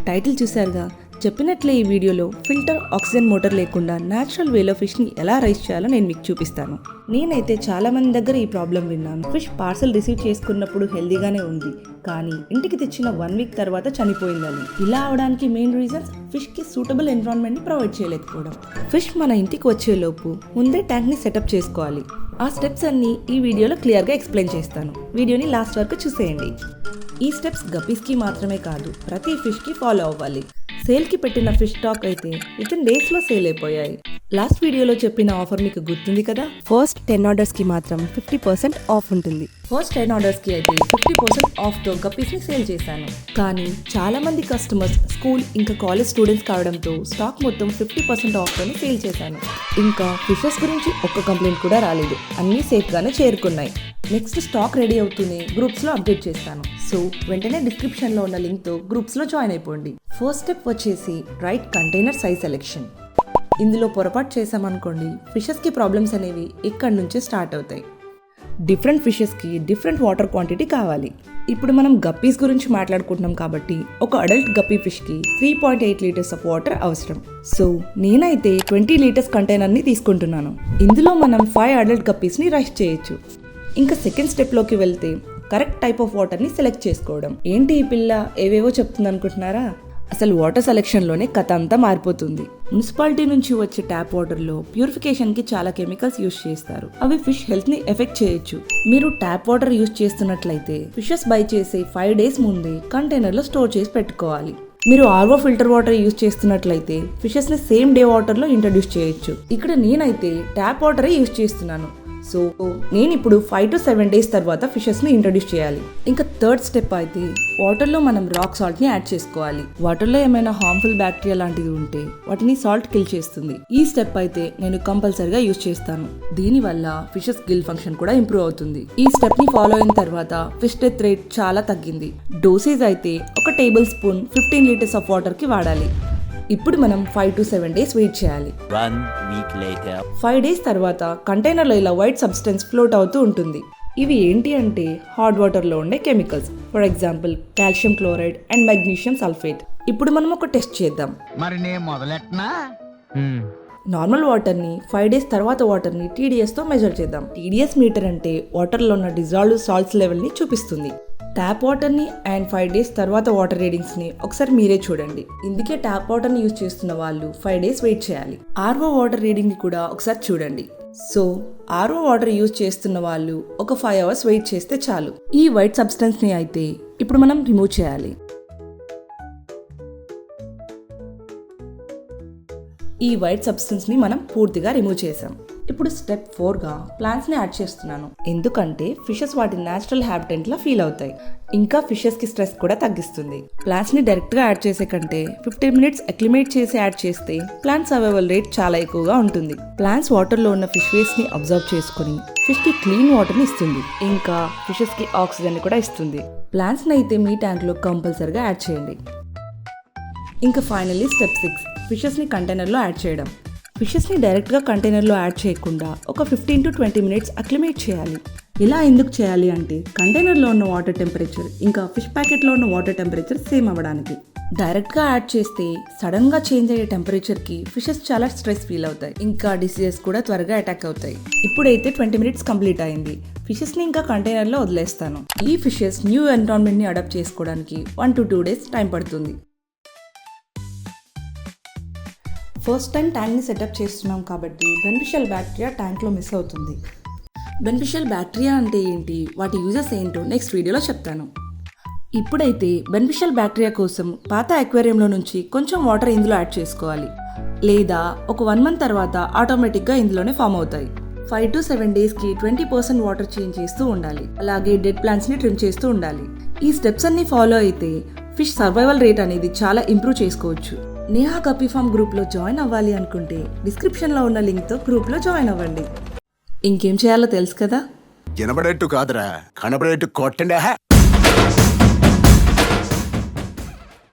Title చూశారుగా, చెప్పినట్లే ఈ వీడియోలో ఫిల్టర్ ఆక్సిజన్ మోటార్ లేకుండా న్యాచురల్ వేలో ఫిష్ని ఎలా రైస్ చేయాలో నేను మీకు చూపిస్తాను. నేనైతే చాలా మంది దగ్గర ఈ ప్రాబ్లం విన్నాను. ఫిష్ పార్సల్ రిసీవ్ చేసుకున్నప్పుడు హెల్దీగానే ఉంది, కానీ ఇంటికి తెచ్చిన 1 వీక్ తర్వాత చనిపోయిందని. ఇలా అవడానికి మెయిన్ రీజన్స్ ఫిష్కి సూటబుల్ ఎన్విరాన్మెంట్ని ప్రొవైడ్ చేయలేకపోవడం. ఫిష్ మన ఇంటికి వచ్చేలోపు ముందే ట్యాంక్ని సెటప్ చేసుకోవాలి. ఆ స్టెప్స్ అన్ని ఈ వీడియోలో క్లియర్గా ఎక్స్ప్లెయిన్ చేస్తాను. వీడియోని లాస్ట్ వరకు చూసేయండి. ఈ స్టెప్స్ గప్పీస్కి మాత్రమే కాదు, ప్రతి ఫిష్కి ఫాలో అవ్వాలి. సేల్కి పెట్టిన ఫిష్ స్టాక్ అయితే వితిన్ డేస్లో సేల్ అయిపోయాయి. లాస్ట్ వీడియోలో చెప్పిన ఆఫర్ మీకు గుర్తుంది కదా. ఫస్ట్ 10 ఆర్డర్స్కి మాత్రం 50% ఆఫ్ ఉంటుంది. ఫస్ట్ 10 ఆర్డర్స్కి అయితే 50% ఆఫ్తో గప్పీస్ని సేల్ చేశాను. కానీ చాలా మంది కస్టమర్స్ స్కూల్ ఇంకా కాలేజ్ స్టూడెంట్స్ కావడంతో స్టాక్ మొత్తం 50% ఆఫ్తోనే సేల్ చేశాను. ఇంకా ఫిషెస్ గురించి ఒక్క కంప్లైంట్ కూడా రాలేదు, అన్నీ సేఫ్గానే చేరుకున్నాయి. నెక్స్ట్ స్టాక్ రెడీ అవుతూనే గ్రూప్స్లో అప్డేట్ చేస్తాను. సో వెంటనే డిస్క్రిప్షన్లో ఉన్న లింక్తో గ్రూప్స్లో జాయిన్ అయిపోండి. ఫస్ట్ స్టెప్ వచ్చేసి రైట్ కంటైనర్ సైజ్ సెలెక్షన్. ఇందులో పొరపాటు చేసామనుకోండి, ఫిషెస్కి ప్రాబ్లమ్స్ అనేవి ఇక్కడి నుంచే స్టార్ట్ అవుతాయి. డిఫరెంట్ ఫిషెస్కి డిఫరెంట్ వాటర్ క్వాంటిటీ కావాలి. ఇప్పుడు మనం గప్పీస్ గురించి మాట్లాడుకుంటున్నాం కాబట్టి ఒక అడల్ట్ గప్పీ ఫిష్కి 3.8 లీటర్స్ ఆఫ్ వాటర్ అవసరం. సో నేనైతే 20 లీటర్స్ కంటైనర్ని తీసుకుంటున్నాను. ఇందులో మనం 5 అడల్ట్ గప్పీస్ని రైస్ చేయొచ్చు. ఇంకా సెకండ్ స్టెప్లోకి వెళ్తే కరెక్ట్ టైప్ ఆఫ్ వాటర్ని సెలెక్ట్ చేసుకోవడం. ఏంటి ఈ పిల్ల ఏవేవో చెప్తుంది అనుకుంటున్నారా? అసలు వాటర్ సెలెక్షన్లోనే కథ అంతా మారిపోతుంది. మున్సిపాలిటీ నుంచి వచ్చే ట్యాప్ వాటర్లో ప్యూరిఫికేషన్కి చాలా కెమికల్స్ యూజ్ చేస్తారు. అవి ఫిష్ హెల్త్ని ఎఫెక్ట్ చేయొచ్చు. మీరు ట్యాప్ వాటర్ యూజ్ చేస్తున్నట్లయితే ఫిషెస్ బై చేసే 5 డేస్ ముందే కంటైనర్లో స్టోర్ చేసి పెట్టుకోవాలి. మీరు ఆర్వో ఫిల్టర్ వాటర్ యూజ్ చేస్తున్నట్లయితే ఫిషెస్ని సేమ్ డే వాటర్లో ఇంట్రడ్యూస్ చేయొచ్చు. ఇక్కడ నేనైతే ట్యాప్ వాటరే యూజ్ చేస్తున్నాను. సో నేను ఇప్పుడు 5 to 7 డేస్ తర్వాత ఫిషెస్ని ఇంట్రడ్యూస్ చేయాలి. ఇంకా థర్డ్ స్టెప్ అయితే వాటర్లో మనం రాక్ సాల్ట్ని యాడ్ చేసుకోవాలి. వాటర్లో ఏమైనా హార్మ్ఫుల్ బ్యాక్టీరియా లాంటిది ఉంటే వాటిని సాల్ట్ కిల్ చేస్తుంది. ఈ స్టెప్ అయితే నేను కంపల్సరీగా యూజ్ చేస్తాను. దీనివల్ల ఫిషెస్ గిల్ ఫంక్షన్ కూడా ఇంప్రూవ్ అవుతుంది. ఈ స్టెప్ ని ఫాలో అయిన తర్వాత ఫిష్ డెత్ రేట్ చాలా తగ్గింది. డోసేజ్ అయితే 1 table spoon 15 litres of water కి వాడాలి. ఇప్పుడు మనం 5 to 7 డేస్ వెయిట్ చేయాలి. 1 week later. 5 డేస్ తర్వాత కంటైనర్లో ఇలా వైట్ సబ్స్టెన్స్ ఫ్లోట్ అవుతూ ఉంటుంది. ఇవి ఏంటి అంటే హాట్ వాటర్లో ఉండే chemicals. For example calcium chloride and magnesium sulphate. ఇప్పుడు మనం ఒక టెస్ట్ చేద్దాం. మరి నేను మొదలెట్టనా? నార్మల్ వాటర్ని 5 డేస్ తర్వాత వాటర్ని TDSతో మెజర్ చేద్దాం. TDS మీటర్ అంటే వాటర్లో ఉన్న డిజాల్వ్డ్ సాల్ట్స్ లెవెల్ని చూపిస్తుంది. ట్యాప్ వాటర్ని అండ్ 5 డేస్ తర్వాత వాటర్ రీడింగ్స్ని ఒకసారి మీరే చూడండి. ఇందుకే ట్యాప్ వాటర్ని యూజ్ చేస్తున్న వాళ్ళు 5 డేస్ వెయిట్ చేయాలి. ఆర్ఓ వాటర్ రీడింగ్ని కూడా ఒకసారి చూడండి. సో ఆర్ఓ వాటర్ యూజ్ చేస్తున్న వాళ్ళు ఒక 5 hours వెయిట్ చేస్తే చాలు. ఈ వైట్ సబ్స్టెన్స్ని అయితే ఇప్పుడు మనం రిమూవ్ చేయాలి. ఈ వైట్ సబ్స్టెన్స్ని మనం పూర్తిగా రిమూవ్ చేసాం. ఇప్పుడు స్టెప్ 4గా ప్లాంట్స్ని యాడ్ చేస్తున్నాను. ఎందుకంటే ఫిషెస్ వాటి న్యాచురల్ హ్యాబిటెంట్లా ఫీల్ అవుతాయి. ఇంకా ఫిషెస్కి స్ట్రెస్ కూడా తగ్గిస్తుంది. ప్లాంట్స్ని డైరెక్ట్గా యాడ్ చేసే కంటే 15 minutes అక్లిమేట్ చేసి యాడ్ చేస్తే ప్లాంట్ సర్వైవల్ రేట్ చాలా ఎక్కువగా ఉంటుంది. ప్లాంట్స్ వాటర్లో ఉన్న ఫిష్ వేస్ట్ని అబ్జర్వ్ చేసుకుని ఫిష్కి క్లీన్ వాటర్ని ఇస్తుంది. ఇంకా ఫిషెస్కి ఆక్సిజన్ కూడా ఇస్తుంది. ప్లాంట్స్ని అయితే మీ ట్యాంక్లో కంపల్సరీగా యాడ్ చేయండి. ఇంకా ఫైనల్లీ స్టెప్ 6 ఫిషెస్ని కంటైనర్లో యాడ్ చేయడం. ఫిషెస్ని డైరెక్ట్గా కంటైనర్లో యాడ్ చేయకుండా ఒక 15 to 20 minutes అక్లిమేట్ చేయాలి. ఇలా ఎందుకు చేయాలి అంటే కంటైనర్లో ఉన్న వాటర్ టెంపరేచర్ ఇంకా ఫిష్ ప్యాకెట్లో ఉన్న వాటర్ టెంపరేచర్ సేమ్ అవ్వడానికి. డైరెక్ట్గా యాడ్ చేస్తే సడన్గా చేంజ్ అయ్యే టెంపరేచర్కి ఫిషెస్ చాలా స్ట్రెస్ ఫీల్ అవుతాయి. ఇంకా డిసీజెస్ కూడా త్వరగా అటాక్ అవుతాయి. ఇప్పుడైతే 20 minutes కంప్లీట్ అయింది. ఫిషెస్ని ఇంకా కంటైనర్లో వదిలేస్తాను. ఈ ఫిషెస్ న్యూ ఎన్విరాన్మెంట్ని అడాప్ట్ చేసుకోవడానికి 1 to 2 డేస్ టైం పడుతుంది. ఫస్ట్ టైం ట్యాంక్ని సెటప్ చేస్తున్నాం కాబట్టి బెనిఫిషియల్ బ్యాక్టీరియా ట్యాంక్లో మిస్ అవుతుంది. బెనిఫిషియల్ బ్యాక్టీరియా అంటే ఏంటి, వాటి యూజెస్ ఏంటో నెక్స్ట్ వీడియోలో చెప్తాను. ఇప్పుడైతే బెనిఫిషియల్ బ్యాక్టీరియా కోసం పాత అక్వేరియంలో నుంచి కొంచెం వాటర్ ఇందులో యాడ్ చేసుకోవాలి. లేదా ఒక 1 month తర్వాత ఆటోమేటిక్గా ఇందులోనే ఫామ్ అవుతాయి. 5 to 7 డేస్కి 20% వాటర్ చేంజ్ చేస్తూ ఉండాలి. అలాగే డెడ్ ప్లాంట్స్ని ట్రిమ్ చేస్తూ ఉండాలి. ఈ స్టెప్స్ అన్ని ఫాలో అయితే ఫిష్ సర్వైవల్ రేట్ అనేది చాలా ఇంప్రూవ్ చేసుకోవచ్చు. నేహా గప్పీ ఫామ్ గ్రూప్లో జాయిన్ అవ్వాలి అనుకుంటే డిస్క్రిప్షన్లో ఉన్న లింక్తో గ్రూప్లో జాయిన్ అవ్వండి. ఇంకేం చేయాలో తెలుసు కదా. వినబడేట్టు కాదురా, కనబడేట్టు కొట్టండి.